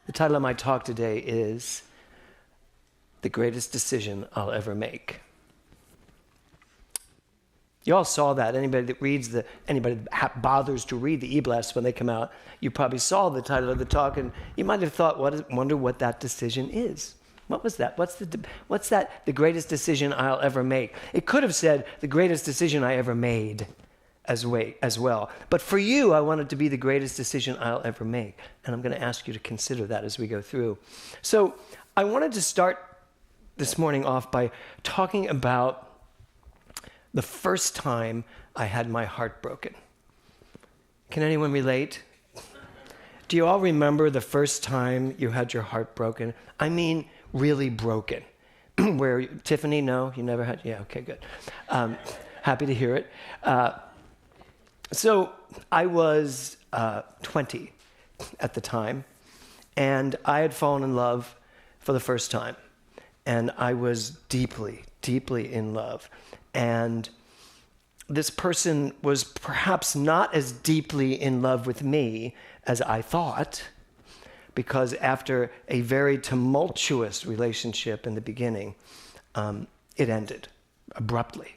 The title of my talk today is The Greatest Decision I'll Ever Make. You all saw that. Anybody that bothers to read the e-blasts when they come out, you probably saw the title of the talk, and you might have thought, wonder what that decision is. What was that? What's that? The greatest decision I'll ever make. It could have said the greatest decision I ever made as well. But for you, I want it to be the greatest decision I'll ever make. And I'm going to ask you to consider that as we go through. So I wanted to start this morning off by talking about the first time I had my heart broken. Can anyone relate? Do you all remember the first time you had your heart broken? I mean, really broken. Tiffany, no? You never had? Yeah, okay, good. Happy to hear it. So I was 20 at the time, and I had fallen in love for the first time. And I was deeply, deeply in love. And this person was perhaps not as deeply in love with me as I thought, because after a very tumultuous relationship in the beginning, it ended abruptly.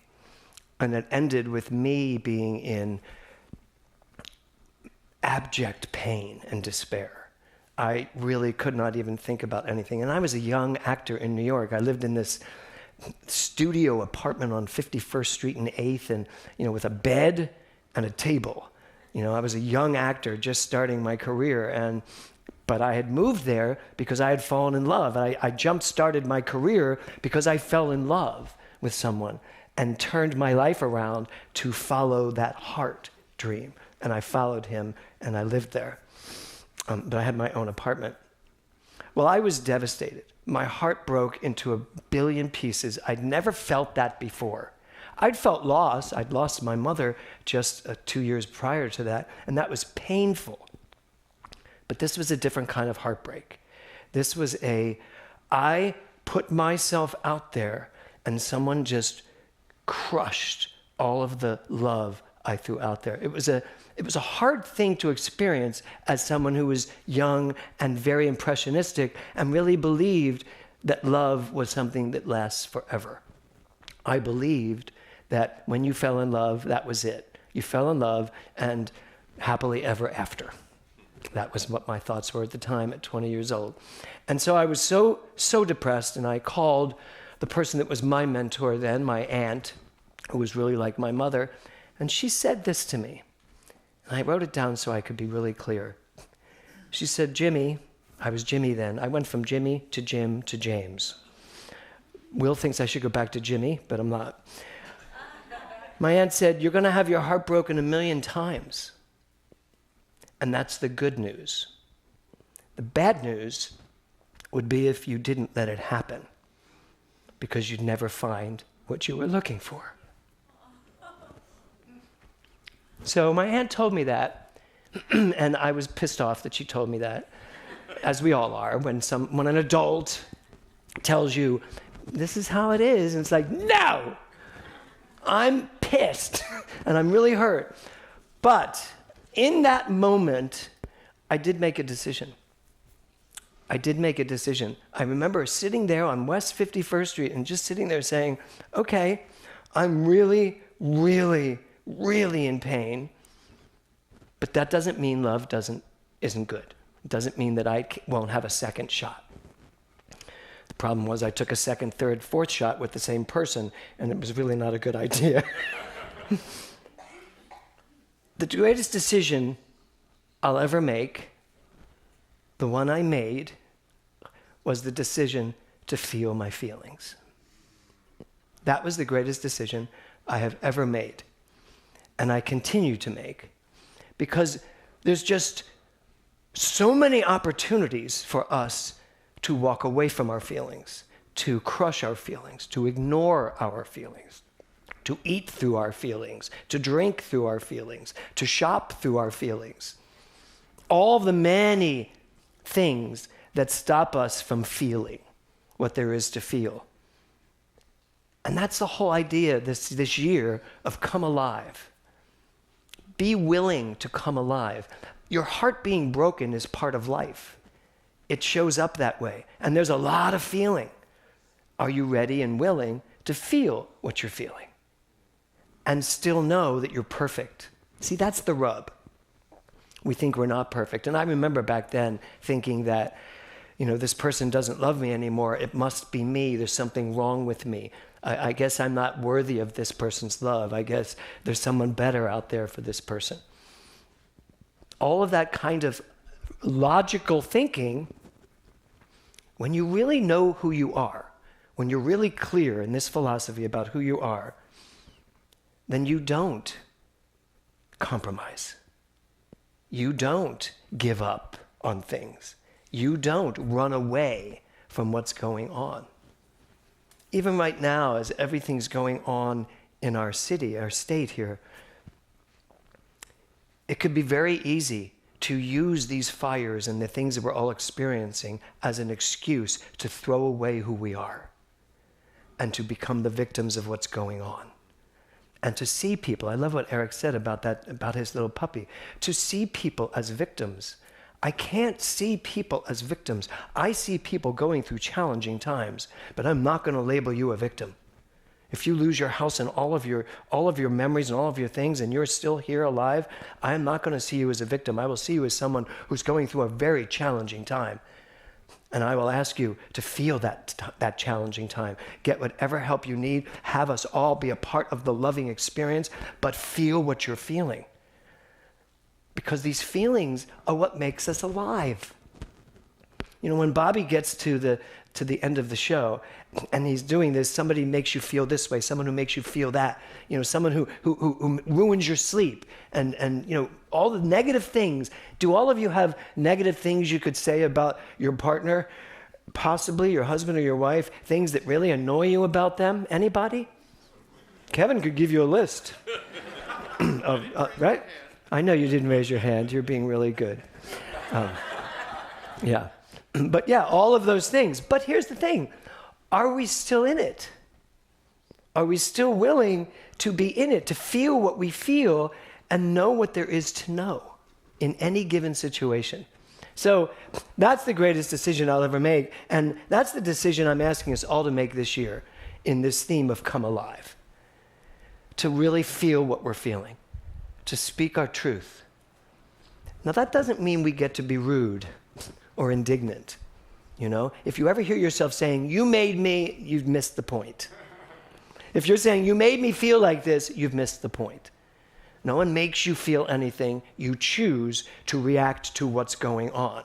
And it ended with me being in abject pain and despair. I really could not even think about anything. And I was a young actor in New York. I lived in this studio apartment on 51st Street and 8th, and with a bed and a table. I was a young actor just starting my career, but I had moved there because I had fallen in love. I jump-started my career because I fell in love with someone and turned my life around to follow that heart dream. And I followed him, and I lived there. But I had my own apartment. Well, I was devastated. My heart broke into a billion pieces. I'd never felt that before. I'd felt lost. I'd lost my mother just 2 years prior to that, and that was painful. But this was a different kind of heartbreak. This was I put myself out there, and someone just crushed all of the love I threw out there. It was a hard thing to experience as someone who was young and very impressionistic and really believed that love was something that lasts forever. I believed that when you fell in love, that was it. You fell in love and happily ever after. That was what my thoughts were at the time at 20 years old. And so I was so depressed, and I called the person that was my mentor then, my aunt, who was really like my mother, and she said this to me. And I wrote it down so I could be really clear. She said, Jimmy, I was Jimmy then. I went from Jimmy to Jim to James. Will thinks I should go back to Jimmy, but I'm not. My aunt said, you're going to have your heart broken 1,000,000 times. And that's the good news. The bad news would be if you didn't let it happen, because you'd never find what you were looking for. So my aunt told me that, and I was pissed off that she told me that, as we all are, when an adult tells you, this is how it is, and it's like, no! I'm pissed, and I'm really hurt. But in that moment, I did make a decision. I remember sitting there on West 51st Street and just sitting there saying, okay, I'm really, really, really in pain, but that doesn't mean love isn't good. It doesn't mean that I won't have a second shot. The problem was I took a second, third, fourth shot with the same person, and it was really not a good idea. The greatest decision I'll ever make, the one I made, was the decision to feel my feelings. That was the greatest decision I have ever made, and I continue to make, because there's just so many opportunities for us to walk away from our feelings, to crush our feelings, to ignore our feelings, to eat through our feelings, to drink through our feelings, to shop through our feelings. All the many things that stop us from feeling what there is to feel. And that's the whole idea this year of come alive. Be willing to come alive. Your heart being broken is part of life. it shows up that way. And there's a lot of feeling. Are you ready and willing to feel what you're feeling? And still know that you're perfect. See, that's the rub. We think we're not perfect. And I remember back then thinking that, this person doesn't love me anymore. It must be me. There's something wrong with me. I guess I'm not worthy of this person's love. I guess there's someone better out there for this person. All of that kind of logical thinking, when you really know who you are, when you're really clear in this philosophy about who you are, then you don't compromise. You don't give up on things. You don't run away from what's going on. Even right now, as everything's going on in our city, our state here, it could be very easy to use these fires and the things that we're all experiencing as an excuse to throw away who we are and to become the victims of what's going on. And to see people, I love what Eric said about that, about his little puppy, to see people as victims. I can't see people as victims. I see people going through challenging times, but I'm not going to label you a victim. If you lose your house and all of your memories and all of your things and you're still here alive, I'm not going to see you as a victim. I will see you as someone who's going through a very challenging time. And I will ask you to feel that challenging time. Get whatever help you need. Have us all be a part of the loving experience, but feel what you're feeling. Because these feelings are what makes us alive. When Bobby gets to the end of the show and he's doing this, somebody makes you feel this way, someone who makes you feel that, someone who ruins your sleep and all the negative things. Do all of you have negative things you could say about your partner, possibly your husband or your wife, things that really annoy you about them? Anybody? Kevin could give you a list. Right? I know you didn't raise your hand. You're being really good. Yeah. But yeah, all of those things. But here's the thing. Are we still in it? Are we still willing to be in it, to feel what we feel and know what there is to know in any given situation? So that's the greatest decision I'll ever make. And that's the decision I'm asking us all to make this year in this theme of come alive. To really feel what we're feeling. To speak our truth. Now that doesn't mean we get to be rude or indignant. If you ever hear yourself saying, you made me, you've missed the point. If you're saying, you made me feel like this, you've missed the point. No one makes you feel anything. You choose to react to what's going on.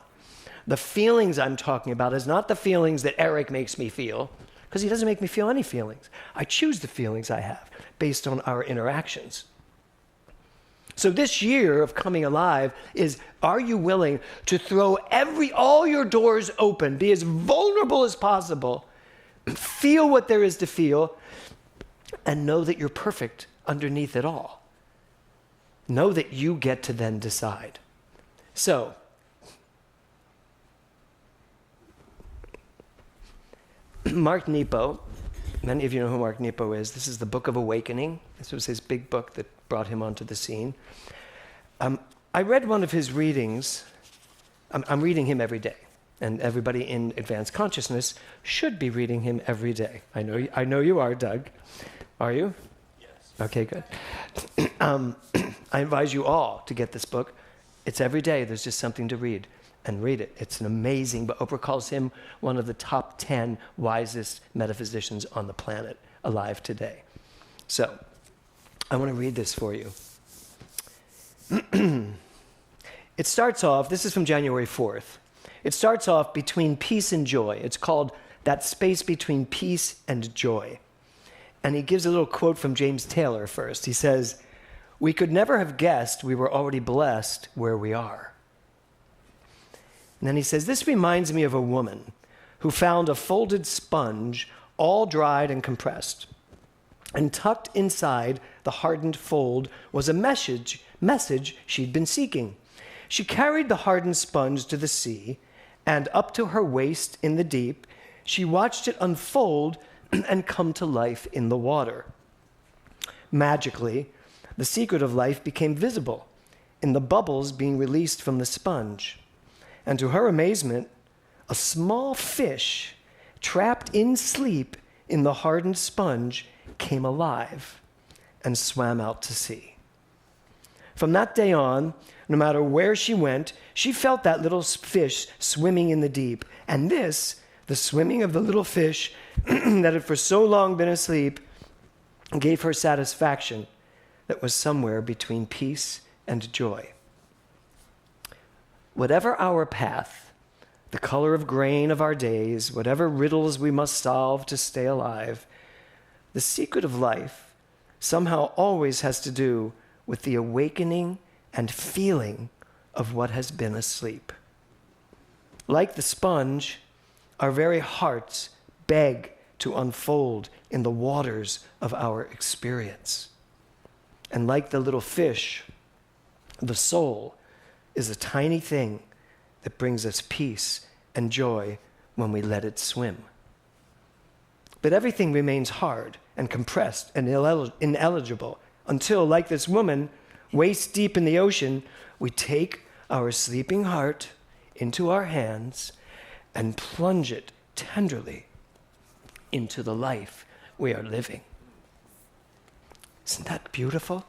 The feelings I'm talking about is not the feelings that Eric makes me feel, because he doesn't make me feel any feelings. I choose the feelings I have based on our interactions. So this year of coming alive is, are you willing to throw all your doors open, be as vulnerable as possible, feel what there is to feel, and know that you're perfect underneath it all? Know that you get to then decide. So, Mark Nepo, many of you know who Mark Nepo is. This is the Book of Awakening. This was his big book that brought him onto the scene. I read one of his readings. I'm reading him every day, and everybody in advanced consciousness should be reading him every day. I know you are, Doug. Are you? Yes. Okay, good. I advise you all to get this book. It's every day. There's just something to read, and read it. It's an amazing book. Oprah calls him one of the top 10 wisest metaphysicians on the planet alive today. So, I want to read this for you. It starts off, this is from January 4th. It starts off between peace and joy. It's called That Space Between Peace and Joy. And he gives a little quote from James Taylor first. He says, "We could never have guessed we were already blessed where we are." And then he says, "This reminds me of a woman who found a folded sponge all dried and compressed. And tucked inside the hardened fold was a message she'd been seeking. She carried the hardened sponge to the sea, and up to her waist in the deep, she watched it unfold and come to life in the water. Magically, the secret of life became visible in the bubbles being released from the sponge. And to her amazement, a small fish trapped in sleep in the hardened sponge came alive and swam out to sea. From that day on, no matter where she went, she felt that little fish swimming in the deep. And this, the swimming of the little fish that had for so long been asleep, gave her satisfaction that was somewhere between peace and joy. Whatever our path, the color of grain of our days, whatever riddles we must solve to stay alive, the secret of life somehow always has to do with the awakening and feeling of what has been asleep. Like the sponge, our very hearts beg to unfold in the waters of our experience. And like the little fish, the soul is a tiny thing that brings us peace and joy when we let it swim. But everything remains hard and compressed and ineligible until, like this woman, waist deep in the ocean, we take our sleeping heart into our hands and plunge it tenderly into the life we are living. Isn't that beautiful?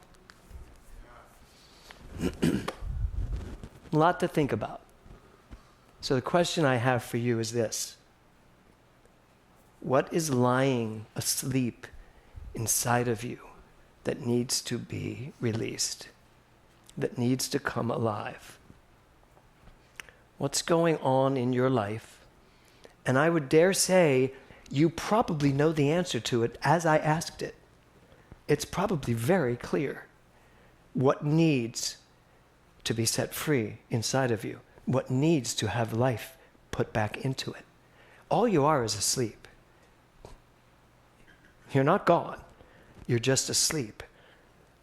A lot to think about. So the question I have for you is this: what is lying asleep inside of you that needs to be released, that needs to come alive? What's going on in your life? And I would dare say you probably know the answer to it as I asked it. It's probably very clear what needs to be set free inside of you, what needs to have life put back into it. All you are is asleep. You're not gone. You're just asleep.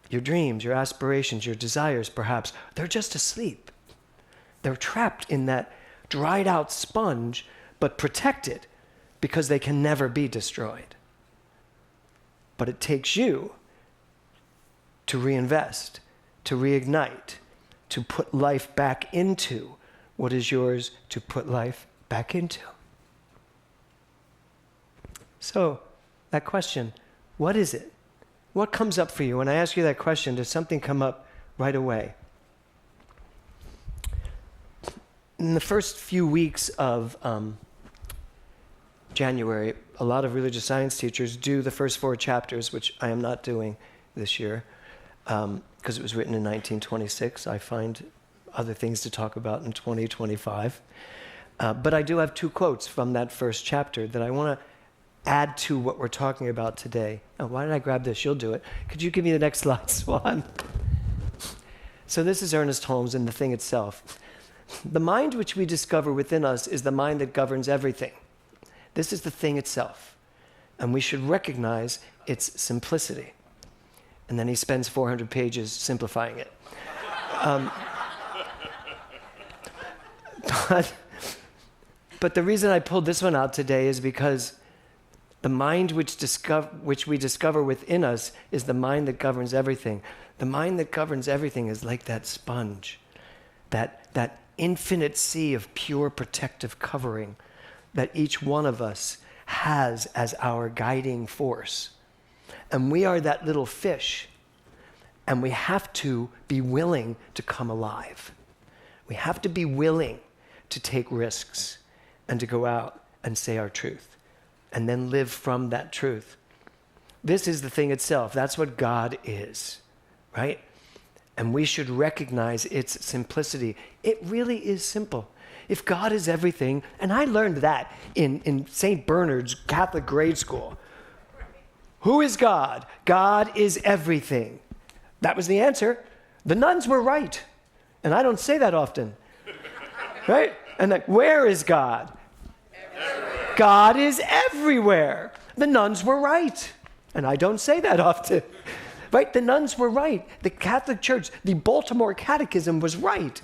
Your dreams, your aspirations, your desires, perhaps, they're just asleep. They're trapped in that dried out sponge, but protected because they can never be destroyed. But it takes you to reinvest, to reignite, to put life back into what is yours to put life back into. So, that question, what is it? What comes up for you? When I ask you that question, does something come up right away? In the first few weeks of January, a lot of religious science teachers do the first 4 chapters, which I am not doing this year, because it was written in 1926. I find other things to talk about in 2025. But I do have 2 quotes from that first chapter that I want to add to what we're talking about today. Oh, why did I grab this? You'll do it. Could you give me the next slide, Swan? So this is Ernest Holmes in The Thing Itself. The mind which we discover within us is the mind that governs everything. This is the thing itself. And we should recognize its simplicity. And then he spends 400 pages simplifying it. But the reason I pulled this one out today is because the mind which we discover within us is the mind that governs everything. The mind that governs everything is like that sponge, that infinite sea of pure protective covering that each one of us has as our guiding force. And we are that little fish, and we have to be willing to come alive. We have to be willing to take risks and to go out and say our truth, and then live from that truth. This is the thing itself. That's what God is, right? And we should recognize its simplicity. It really is simple. If God is everything, and I learned that in St. Bernard's Catholic grade school. Who is God? God is everything. That was the answer. The nuns were right. And I don't say that often. Right? And like, where is God? Everywhere. God is everywhere. The nuns were right. And I don't say that often. Right? The nuns were right. The Catholic Church, the Baltimore Catechism was right.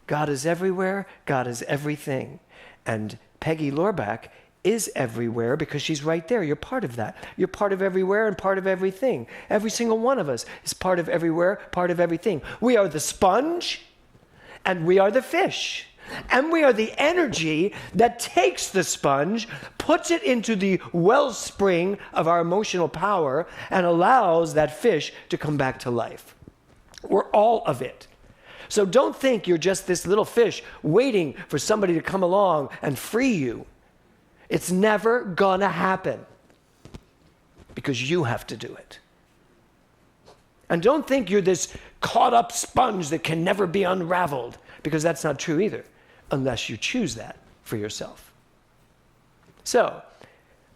God is everywhere. God is everything. And Peggy Lorbach is everywhere because she's right there. You're part of that. You're part of everywhere and part of everything. Every single one of us is part of everywhere, part of everything. We are the sponge and we are the fish. And we are the energy that takes the sponge, puts it into the wellspring of our emotional power, and allows that fish to come back to life. We're all of it. So don't think you're just this little fish waiting for somebody to come along and free you. It's never gonna happen because you have to do it. And don't think you're this caught up sponge that can never be unraveled, because that's not true either, unless you choose that for yourself. So,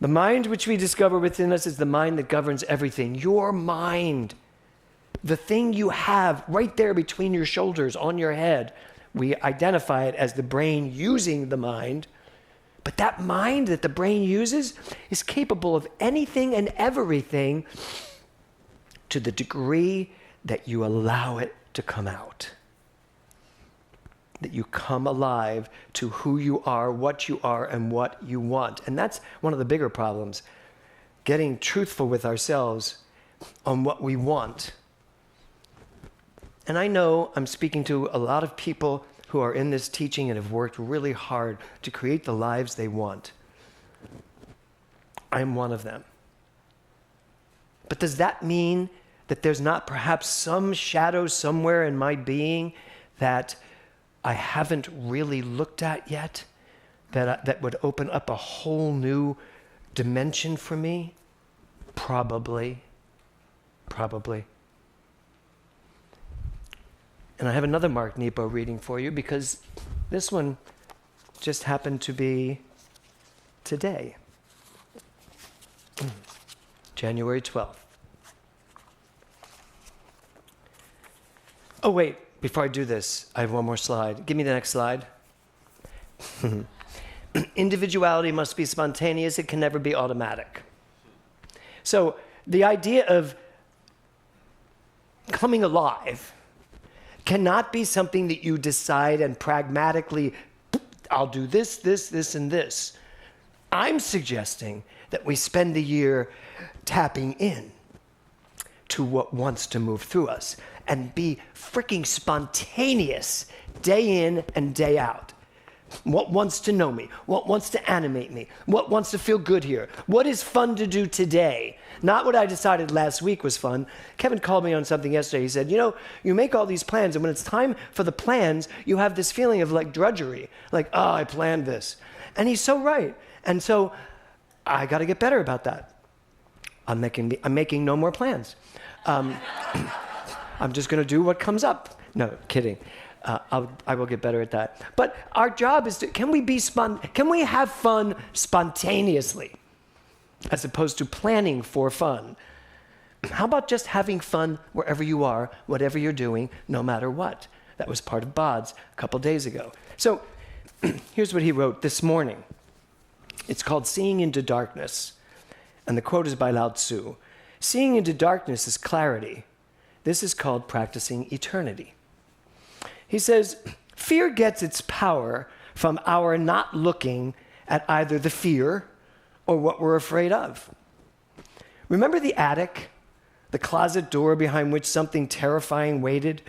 the mind which we discover within us is the mind that governs everything. Your mind, the thing you have right there between your shoulders, on your head, we identify it as the brain using the mind. But that mind that the brain uses is capable of anything and everything to the degree that you allow it to come out. That you come alive to who you are, and what you want. And that's one of the bigger problems, getting truthful with ourselves on what we want. And I know I'm speaking to a lot of people who are in this teaching and have worked really hard to create the lives they want. I'm one of them. But does that mean that there's not perhaps some shadow somewhere in my being that I haven't really looked at yet, that would open up a whole new dimension for me? Probably. And I have another Mark Nepo reading for you, because this one just happened to be today, January 12th. Oh, wait, before I do this, I have one more slide. Give me the next slide. Individuality must be spontaneous. It can never be automatic. So the idea of coming alive cannot be something that you decide and pragmatically, I'll do this, and this. I'm suggesting that we spend the year tapping in to what wants to move through us and be freaking spontaneous day in and day out. What wants to know me? What wants to animate me? What wants to feel good here? What is fun to do today? Not what I decided last week was fun. Kevin called me on something yesterday. He said, you make all these plans, and when it's time for the plans, you have this feeling of like drudgery. Like, oh, I planned this. And he's so right. And so I got to get better about that. I'm making no more plans. I'm just going to do what comes up. No, kidding. I will get better at that. But our job is can we have fun spontaneously, as opposed to planning for fun? How about just having fun wherever you are, whatever you're doing, no matter what? That was part of Bod's a couple days ago. So here's what he wrote this morning. It's called Seeing into Darkness. And the quote is by Lao Tzu. Seeing into darkness is clarity. This is called practicing eternity. He says, fear gets its power from our not looking at either the fear or what we're afraid of. Remember the attic, the closet door behind which something terrifying waited?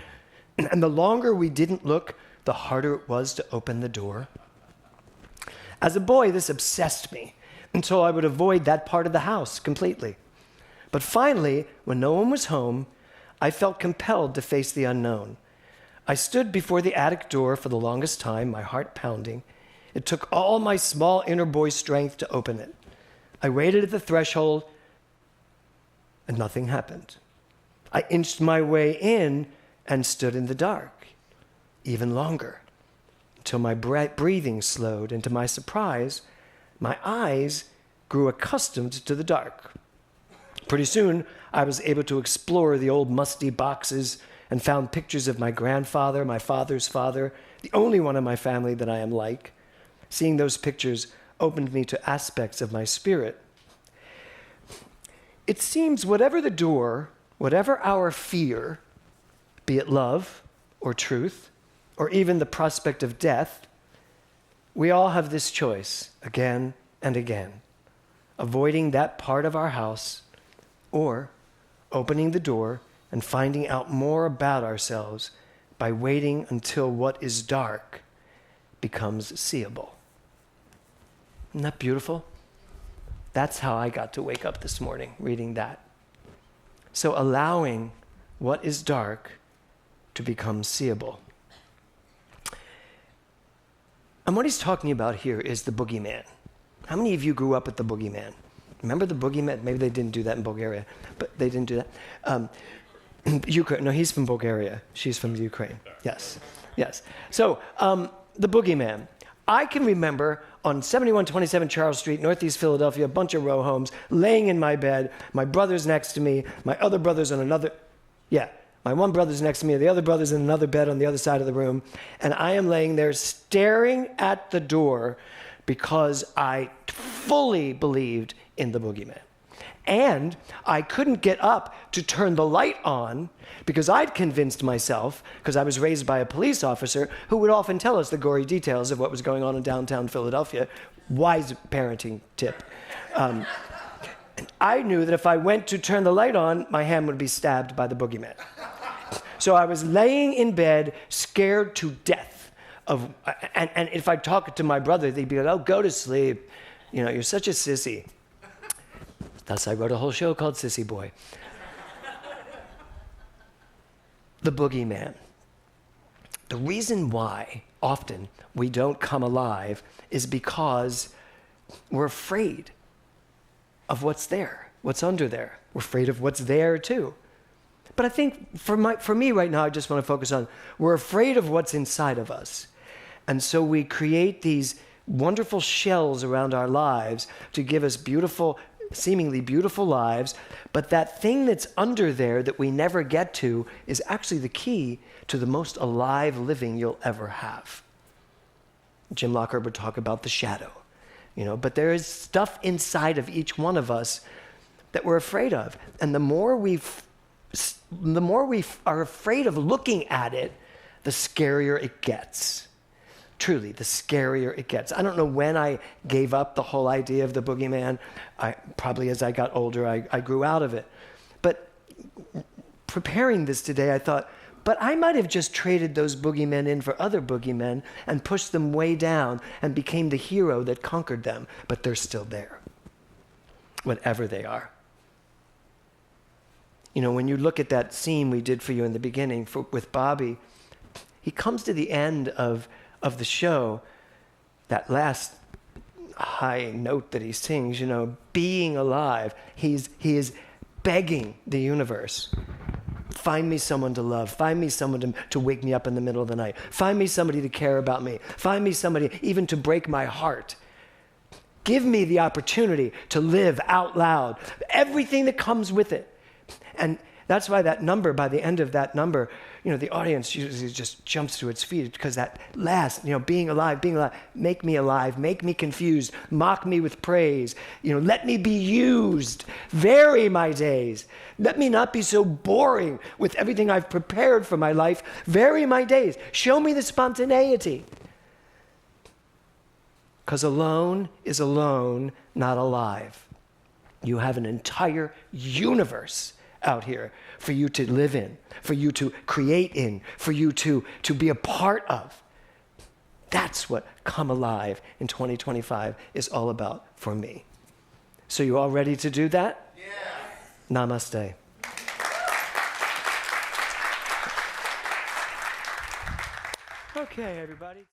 And the longer we didn't look, the harder it was to open the door. As a boy, this obsessed me until I would avoid that part of the house completely. But finally, when no one was home, I felt compelled to face the unknown. I stood before the attic door for the longest time, my heart pounding. It took all my small inner boy strength to open it. I waited at the threshold, and nothing happened. I inched my way in and stood in the dark, even longer, until my breathing slowed, and to my surprise, my eyes grew accustomed to the dark. Pretty soon, I was able to explore the old musty boxes and found pictures of my grandfather, my father's father, the only one in my family that I am like. Seeing those pictures opened me to aspects of my spirit. It seems whatever the door, whatever our fear, be it love or truth, or even the prospect of death, we all have this choice again and again, avoiding that part of our house or opening the door and finding out more about ourselves by waiting until what is dark becomes seeable. Isn't that beautiful? That's how I got to wake up this morning, reading that. So allowing what is dark to become seeable. And what he's talking about here is the boogeyman. How many of you grew up with the boogeyman? Remember the boogeyman? Maybe they didn't do that in Bulgaria, but they didn't do that. Ukraine. No, he's from Bulgaria. She's from Ukraine. Yes. So the boogeyman. I can remember on 7127 Charles Street, Northeast Philadelphia, a bunch of row homes, laying in my bed, my brother's next to me, my other brother's on another, my one brother's next to me, the other brother's in another bed on the other side of the room, and I am laying there staring at the door because I fully believed in the boogeyman. And I couldn't get up to turn the light on because I'd convinced myself, because I was raised by a police officer who would often tell us the gory details of what was going on in downtown Philadelphia. Wise parenting tip. I knew that if I went to turn the light on, my hand would be stabbed by the boogeyman. So I was laying in bed, scared to death. And if I talked to my brother, they'd be like, oh, go to sleep. You know, you're such a sissy. Thus, I wrote a whole show called Sissy Boy. The boogeyman. The reason why often we don't come alive is because we're afraid of what's there, what's under there. We're afraid of what's there too. But I think for me right now, I just want to focus on, we're afraid of what's inside of us. And so we create these wonderful shells around our lives to give us seemingly beautiful lives, but that thing that's under there that we never get to is actually the key to the most alive living you'll ever have. Jim Locker would talk about the shadow, but there is stuff inside of each one of us that we're afraid of. And the more we are afraid of looking at it, the scarier it gets. Truly, the scarier it gets. I don't know when I gave up the whole idea of the boogeyman. Probably as I got older, I grew out of it. But preparing this today, I thought, but I might have just traded those boogeymen in for other boogeymen and pushed them way down and became the hero that conquered them. But they're still there, whatever they are. When you look at that scene we did for you in the beginning with Bobby, he comes to the end of the show, that last high note that he sings, being alive, he is begging the universe, find me someone to love, find me someone to wake me up in the middle of the night, find me somebody to care about me, find me somebody even to break my heart. Give me the opportunity to live out loud, everything that comes with it. And that's why that number, by the end of that number, the audience usually just jumps to its feet, because that last, being alive, make me alive, make me confused, mock me with praise, let me be used, vary my days. Let me not be so boring with everything I've prepared for my life. Vary my days. Show me the spontaneity. Because alone is alone, not alive. You have an entire universe out here for you to live in, for you to create in, for you to be a part of. That's what Come Alive in 2025 is all about for me. So you all ready to do that? Yeah. Namaste. Okay, everybody.